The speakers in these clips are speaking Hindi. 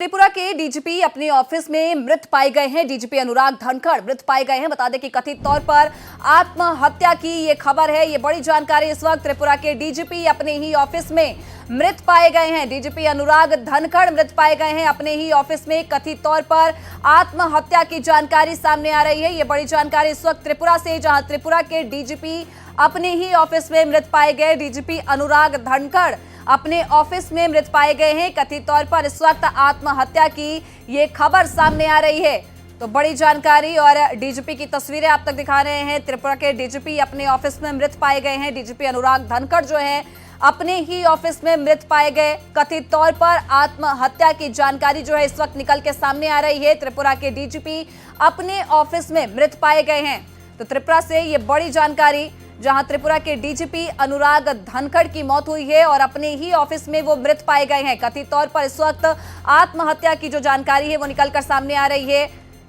त्रिपुरा के डीजीपी अपने ऑफिस में मृत पाए गए हैं। डीजीपी अनुराग धनखड़ मृत पाए गए हैं। बता दें कि कथित तौर पर आत्महत्या की ये खबर है। ये बड़ी जानकारी इस वक्त त्रिपुरा के डीजीपी अपने ही ऑफिस में मृत पाए गए हैं। डीजीपी अनुराग धनखड़ मृत पाए गए हैं अपने ही ऑफिस में। कथित तौर पर आत्महत्या की जानकारी सामने आ रही है। ये बड़ी जानकारी इस वक्त त्रिपुरा से, जहां त्रिपुरा के डीजीपी अपने ही ऑफिस में मृत पाए गए। डीजीपी अनुराग धनखड़ अपने ऑफिस में मृत पाए गए हैं। कथित तौर पर इस वक्त आत्महत्या की ये खबर सामने आ रही है। तो बड़ी जानकारी और डीजीपी की तस्वीरें आप तक दिखा रहे हैं। त्रिपुरा के डीजीपी अपने ऑफिस में मृत पाए गए हैं। डीजीपी अनुराग धनखड़ जो है अपने ही ऑफिस में मृत पाए गए। कथित तौर पर आत्महत्या की जानकारी जो है इस वक्त निकल के सामने आ रही है। त्रिपुरा के डीजीपी अपने ऑफिस में मृत पाए गए हैं। तो त्रिपुरा से ये बड़ी जानकारी, जहां त्रिपुरा के डीजीपी अनुराग धनखड़ की मौत हुई है और अपने ही ऑफिस में वो मृत पाए गए हैं। कथित तौर पर इस वक्त आत्महत्या की जो जानकारी है वो निकलकर सामने आ रही है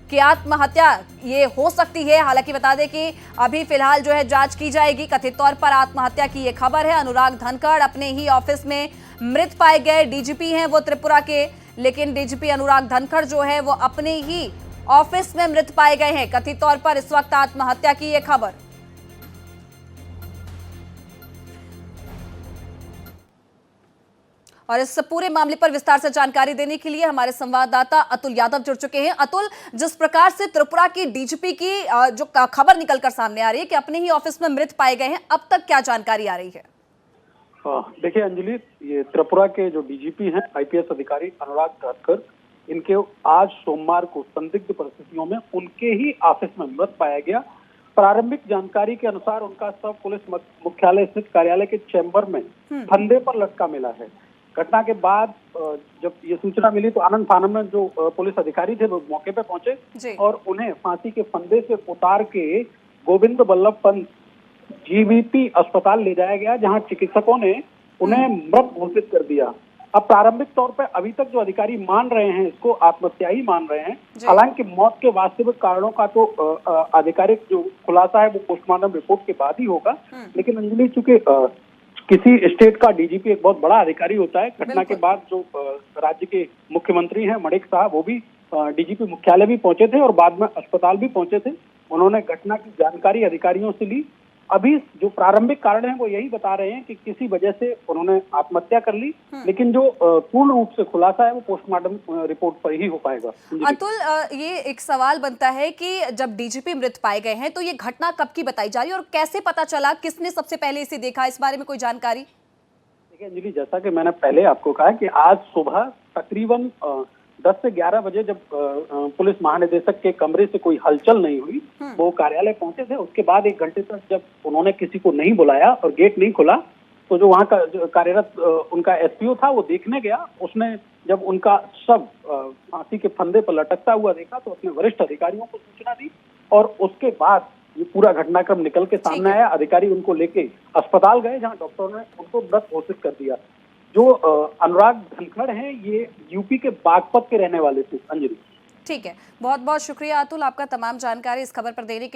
कि आत्महत्या ये हो सकती है। हालांकि बता दें कि अभी फिलहाल जो है जांच की जाएगी। कथित तौर पर आत्महत्या की ये खबर है। अनुराग धनखड़ अपने ही ऑफिस में मृत पाए गए। डीजीपी हैं वो त्रिपुरा के, लेकिन डीजीपी अनुराग धनखड़ जो है वो अपने ही ऑफिस में मृत पाए गए हैं। कथित तौर पर इस वक्त आत्महत्या की ये खबर। और इस पूरे मामले पर विस्तार से जानकारी देने के लिए हमारे संवाददाता अतुल यादव जुड़ चुके हैं। अतुल, जिस प्रकार से त्रिपुरा की डीजीपी की जो खबर निकलकर सामने आ रही है कि अपने ही ऑफिस में मृत पाए गए हैं, अब तक क्या जानकारी आ रही है? देखिए अंजलि, ये त्रिपुरा के जो डीजीपी हैं आईपीएस अधिकारी अनुराग धनखड़, इनके आज सोमवार को संदिग्ध परिस्थितियों में उनके ही ऑफिस में मृत पाया गया। प्रारंभिक जानकारी के अनुसार उनका शव पुलिस मुख्यालय स्थित कार्यालय के चैम्बर में फंदे पर लटका मिला है। घटना के बाद जब ये सूचना मिली तो आनंद फानन में जो पुलिस अधिकारी थे वो मौके पे पहुंचे और उन्हें फांसी के फंदे से उतार के गोविंद बल्लभ पंत जीवीपी अस्पताल ले जाया गया, जहां चिकित्सकों ने उन्हें मृत घोषित कर दिया। अब प्रारंभिक तौर पर अभी तक जो अधिकारी मान रहे हैं इसको आत्महत्या ही मान रहे हैं। हालांकि मौत के वास्तविक कारणों का तो आधिकारिक जो खुलासा है वो पोस्टमार्टम रिपोर्ट के बाद ही होगा। लेकिन अंजलि, चूंकि किसी स्टेट का डीजीपी एक बहुत बड़ा अधिकारी होता है, घटना के बाद जो राज्य के मुख्यमंत्री हैं मणिक साहब, वो भी डीजीपी मुख्यालय भी पहुंचे थे और बाद में अस्पताल भी पहुंचे थे। उन्होंने घटना की जानकारी अधिकारियों से ली। अभी जो प्रारंभिक कारण है वो यही बता रहे हैं कि किसी वजह से उन्होंने आत्महत्या कर ली, लेकिन जो पूर्ण रूप से खुलासा है वो पोस्टमार्टम रिपोर्ट पर ही हो पाएगा। अतुल, ये एक सवाल बनता है कि जब डीजीपी मृत पाए गए हैं तो ये घटना कब की बताई जा रही है और कैसे पता चला, किसने सबसे पहले इसे देखा, इस बारे में कोई जानकारी? देखिए अंजलि, जैसा कि मैंने पहले आपको कहा कि आज सुबह तकरीबन 10 से 11 बजे जब पुलिस महानिदेशक के कमरे से कोई हलचल नहीं हुई, वो कार्यालय पहुंचे थे। उसके बाद 1 घंटे तक जब उन्होंने किसी को नहीं बुलाया और गेट नहीं खुला, तो जो वहां का कार्यरत उनका एसपीओ था वो देखने गया। उसने जब उनका शव फांसी के फंदे पर लटकता हुआ देखा तो अपने वरिष्ठ अधिकारियों को सूचना दी और उसके बाद ये पूरा घटनाक्रम निकल के सामने आया। अधिकारी उनको लेके अस्पताल गए, जहाँ डॉक्टर ने उनको मृत घोषित कर दिया। जो अनुराग धनखड़ हैं ये यूपी के बागपत के रहने वाले थे। अंजलि, ठीक है, बहुत बहुत शुक्रिया अतुल आपका तमाम जानकारी इस खबर पर देने के